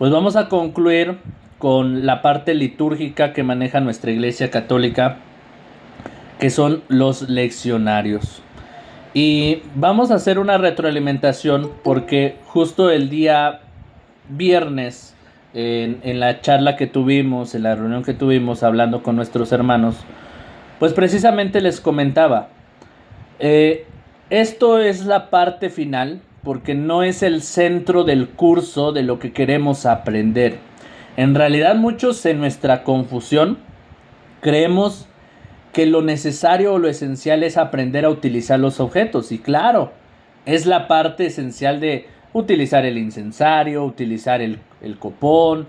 Pues vamos a concluir con la parte litúrgica que maneja nuestra Iglesia Católica, que son los leccionarios. Y vamos a hacer una retroalimentación porque justo el día viernes, en la charla que tuvimos, en la reunión que tuvimos hablando con nuestros hermanos, pues precisamente les comentaba, esto es la parte final porque no es el centro del curso de lo que queremos aprender. En realidad muchos en nuestra confusión creemos que lo necesario o lo esencial es aprender a utilizar los objetos. Y claro, es la parte esencial de utilizar el incensario, utilizar el copón,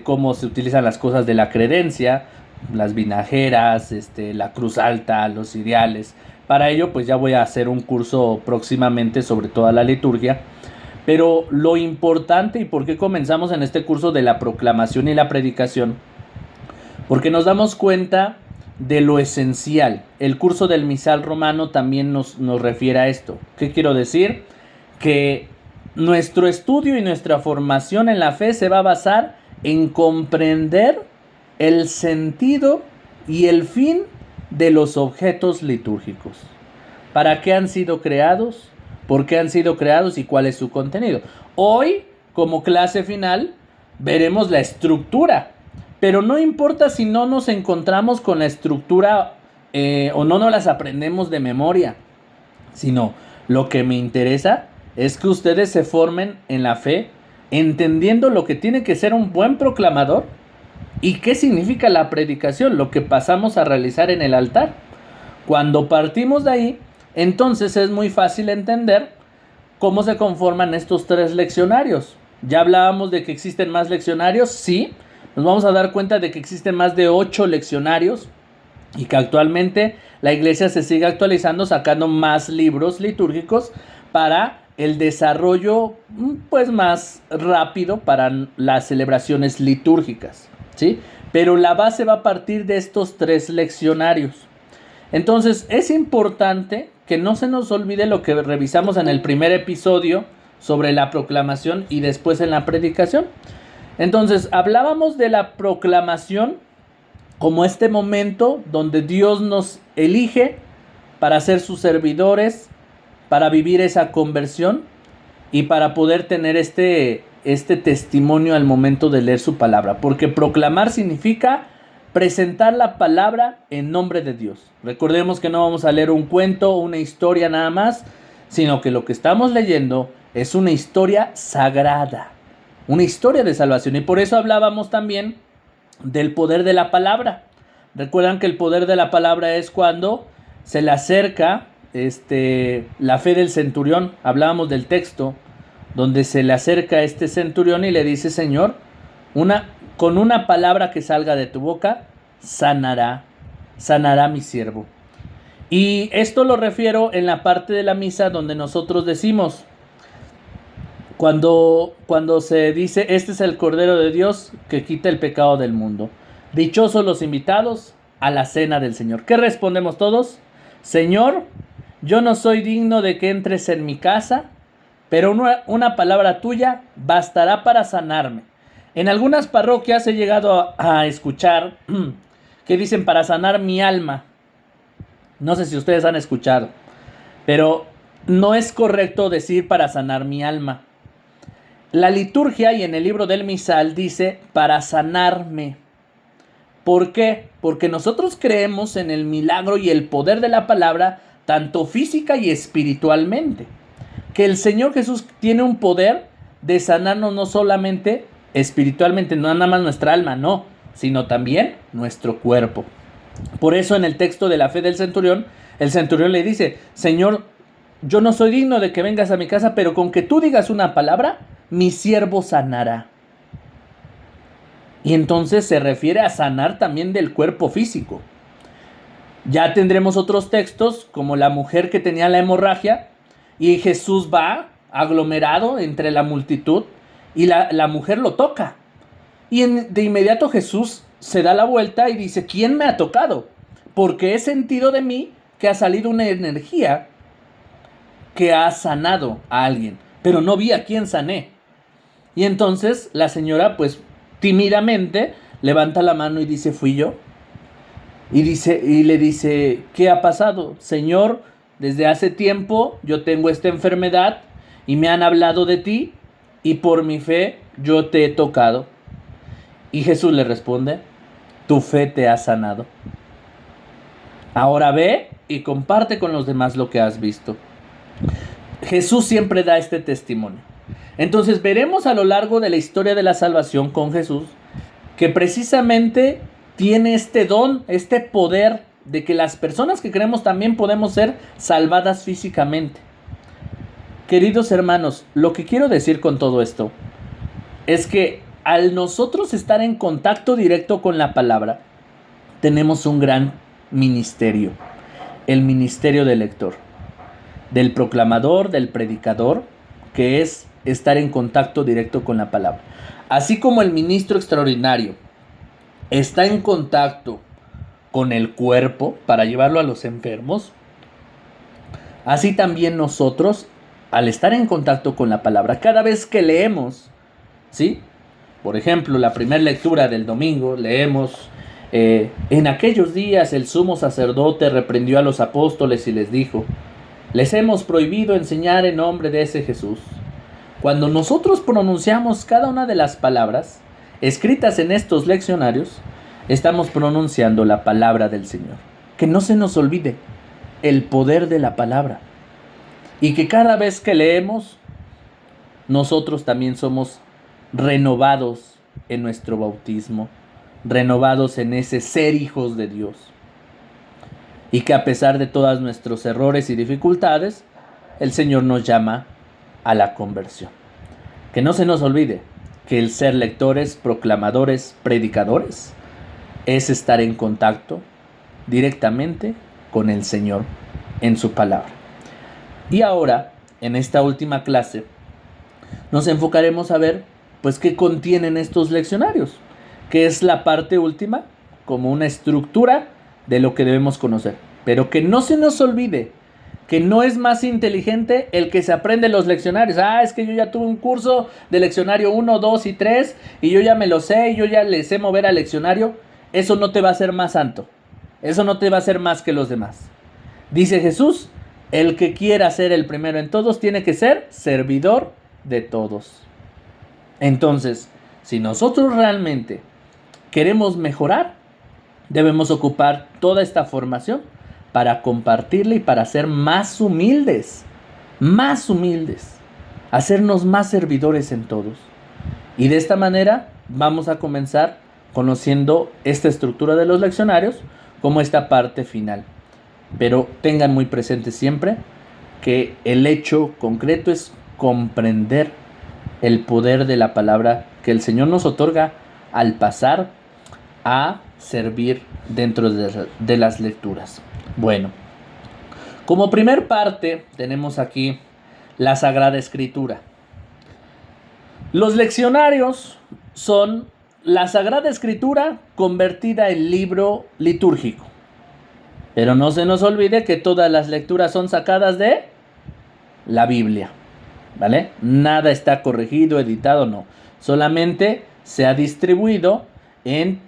cómo se utilizan las cosas de la credencia, las vinajeras, la cruz alta, los ciriales. Para ello, pues ya voy a hacer un curso próximamente sobre toda la liturgia. Pero lo importante y por qué comenzamos en este curso de la proclamación y la predicación, porque nos damos cuenta de lo esencial. El curso del misal romano también nos refiere a esto. ¿Qué quiero decir? Que nuestro estudio y nuestra formación en la fe se va a basar en comprender el sentido y el fin de los objetos litúrgicos. ¿Para qué han sido creados? ¿Por qué han sido creados y cuál es su contenido? Hoy, como clase final, veremos la estructura. Pero no importa si no nos encontramos con la estructura o no nos las aprendemos de memoria, sino lo que me interesa es que ustedes se formen en la fe, entendiendo lo que tiene que ser un buen proclamador y qué significa la predicación, lo que pasamos a realizar en el altar. Cuando partimos de ahí, entonces es muy fácil entender cómo se conforman estos tres leccionarios. Ya hablábamos de que existen más leccionarios, sí. Nos vamos a dar cuenta de que existen más de 8 leccionarios y que actualmente la iglesia se sigue actualizando, sacando más libros litúrgicos para el desarrollo pues más rápido para las celebraciones litúrgicas, ¿sí? Pero la base va a partir de estos 3 leccionarios. Entonces es importante que no se nos olvide lo que revisamos en el primer episodio sobre la proclamación y después en la predicación. Entonces, hablábamos de la proclamación como este momento donde Dios nos elige para ser sus servidores, para vivir esa conversión y para poder tener este testimonio al momento de leer su palabra. Porque proclamar significa presentar la palabra en nombre de Dios. Recordemos que no vamos a leer un cuento o una historia nada más, sino que lo que estamos leyendo es una historia sagrada. Una historia de salvación. Y por eso hablábamos también del poder de la palabra. Recuerdan que el poder de la palabra es cuando se le acerca la fe del centurión. Hablábamos del texto donde se le acerca a este centurión y le dice: Señor, con una palabra que salga de tu boca, sanará mi siervo. Y esto lo refiero en la parte de la misa donde nosotros decimos, Cuando se dice: este es el Cordero de Dios que quita el pecado del mundo. Dichosos los invitados a la cena del Señor. ¿Qué respondemos todos? Señor, yo no soy digno de que entres en mi casa, pero una palabra tuya bastará para sanarme. En algunas parroquias he llegado a escuchar que dicen: para sanar mi alma. No sé si ustedes han escuchado, pero no es correcto decir para sanar mi alma. La liturgia y en el libro del misal dice para sanarme. ¿Por qué? Porque nosotros creemos en el milagro y el poder de la palabra, tanto física y espiritualmente. Que el Señor Jesús tiene un poder de sanarnos no solamente espiritualmente, no nada más nuestra alma, no, sino también nuestro cuerpo. Por eso en el texto de la fe del centurión, el centurión le dice: Señor, yo no soy digno de que vengas a mi casa, pero con que tú digas una palabra, mi siervo sanará. Y entonces se refiere a sanar también del cuerpo físico. Ya tendremos otros textos como la mujer que tenía la hemorragia y Jesús va aglomerado entre la multitud y la mujer lo toca. Y de inmediato Jesús se da la vuelta y dice: ¿quién me ha tocado? Porque he sentido de mí que ha salido una energía que ha sanado a alguien, pero no vi a quién sané. Y entonces la señora, pues tímidamente, levanta la mano y dice, fui yo. Y le dice, ¿qué ha pasado? Señor, desde hace tiempo yo tengo esta enfermedad y me han hablado de ti y por mi fe yo te he tocado. Y Jesús le responde, tu fe te ha sanado. Ahora ve y comparte con los demás lo que has visto. Jesús siempre da este testimonio. Entonces veremos a lo largo de la historia de la salvación con Jesús que precisamente tiene este don, este poder de que las personas que creemos también podemos ser salvadas físicamente. Queridos hermanos, lo que quiero decir con todo esto es que al nosotros estar en contacto directo con la palabra, tenemos un gran ministerio, el ministerio del lector, del proclamador, del predicador, que es estar en contacto directo con la palabra. Así como el ministro extraordinario está en contacto con el cuerpo para llevarlo a los enfermos, así también nosotros, al estar en contacto con la palabra, cada vez que leemos, ¿sí? Por ejemplo, la primera lectura del domingo, leemos, en aquellos días el sumo sacerdote reprendió a los apóstoles y les dijo, les hemos prohibido enseñar en nombre de ese Jesús. Cuando nosotros pronunciamos cada una de las palabras escritas en estos leccionarios, estamos pronunciando la palabra del Señor. Que no se nos olvide el poder de la palabra. Y que cada vez que leemos, nosotros también somos renovados en nuestro bautismo, renovados en ese ser hijos de Dios. Y que a pesar de todos nuestros errores y dificultades, el Señor nos llama a la conversión. Que no se nos olvide que el ser lectores, proclamadores, predicadores, es estar en contacto directamente con el Señor en su palabra. Y ahora, en esta última clase, nos enfocaremos a ver, pues, qué contienen estos leccionarios, que es la parte última, como una estructura de lo que debemos conocer. Pero que no se nos olvide que no es más inteligente el que se aprende los leccionarios. Es que yo ya tuve un curso de leccionario 1, 2 y 3 y yo ya me lo sé y yo ya le sé mover al leccionario. Eso no te va a hacer más santo. Eso no te va a hacer más que los demás. Dice Jesús, el que quiera ser el primero en todos tiene que ser servidor de todos. Entonces, si nosotros realmente queremos mejorar, debemos ocupar toda esta formación para compartirla y para ser más humildes, hacernos más servidores en todos. Y de esta manera vamos a comenzar conociendo esta estructura de los leccionarios como esta parte final. Pero tengan muy presente siempre que el hecho concreto es comprender el poder de la palabra que el Señor nos otorga al pasar a servir dentro de las lecturas. Bueno, como primer parte tenemos aquí la Sagrada Escritura. Los leccionarios son la Sagrada Escritura convertida en libro litúrgico. Pero no se nos olvide que todas las lecturas son sacadas de la Biblia, ¿vale? Nada está corregido, editado, no. Solamente se ha distribuido en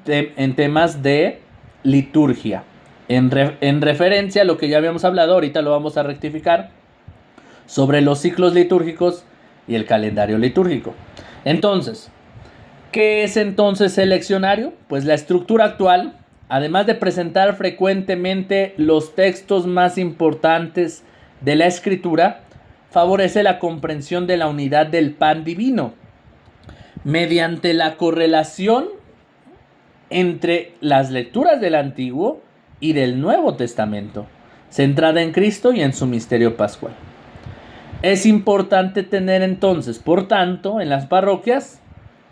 temas de liturgia. En referencia a lo que ya habíamos hablado, ahorita lo vamos a rectificar, sobre los ciclos litúrgicos y el calendario litúrgico. Entonces, ¿qué es entonces el leccionario? Pues la estructura actual, además de presentar frecuentemente los textos más importantes de la Escritura, favorece la comprensión de la unidad del pan divino mediante la correlación entre las lecturas del Antiguo y del Nuevo Testamento, centrada en Cristo y en su misterio pascual. Es importante tener entonces, por tanto, en las parroquias,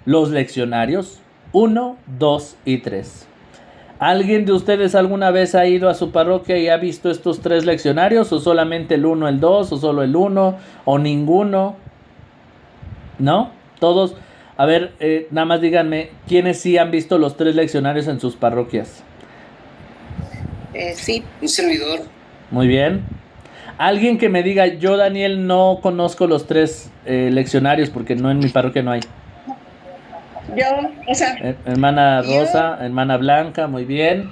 los leccionarios 1, 2 y 3. ¿Alguien de ustedes alguna vez ha ido a su parroquia y ha visto estos 3 leccionarios? ¿O solamente el 1, el 2, o solo el 1, o ninguno? ¿No? Todos. A ver, nada más díganme, ¿quiénes sí han visto los 3 leccionarios en sus parroquias? Sí, un servidor. Muy bien. Alguien que me diga, yo Daniel no conozco los 3 leccionarios porque no, en mi parroquia no hay. Yo, o sea, Hermana yo, Rosa, hermana Blanca, muy bien.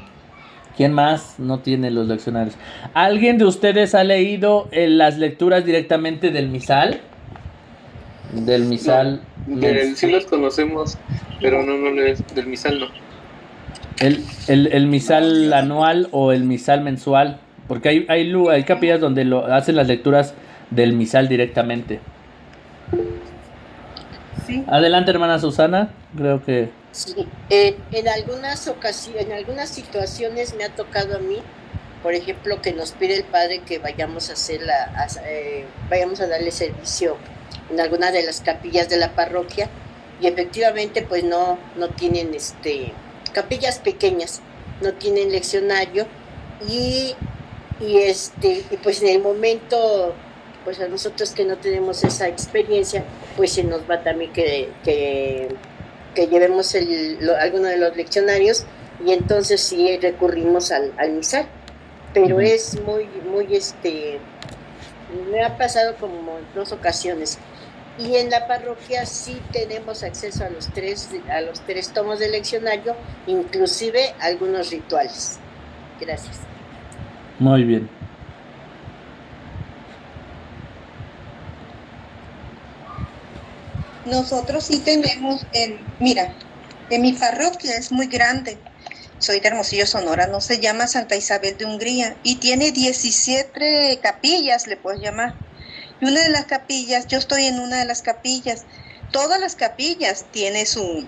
¿Quién más no tiene los leccionarios? ¿Alguien de ustedes ha leído las lecturas directamente del misal? Del No, misal sí los conocemos, pero no, no, del misal no. el no, misal yo tampoco. anual o el misal mensual. Porque hay capillas donde hacen las lecturas del misal directamente. Sí, Adelante, hermana Susana. Creo que... Sí, en algunas ocasiones, en algunas situaciones me ha tocado a mí, por ejemplo, que nos pide el padre que vayamos a vayamos a darle servicio en alguna de las capillas de la parroquia y efectivamente pues no tienen capillas pequeñas, no tienen leccionario y, y pues en el momento, pues a nosotros que no tenemos esa experiencia, pues se nos va también que llevemos alguno de los leccionarios y entonces sí recurrimos al misal. Pero Ujú. es me ha pasado como en 2 ocasiones. Y en la parroquia sí tenemos acceso a los tres tomos de leccionario, inclusive algunos rituales. Gracias. Muy bien. nosotros sí tenemos, mira, en mi parroquia es muy grande. Soy de Hermosillo, Sonora, no se llama Santa Isabel de Hungría y tiene 17 capillas, le puedes llamar. Y una de las capillas, yo estoy en una de las capillas. Todas las capillas tienen sus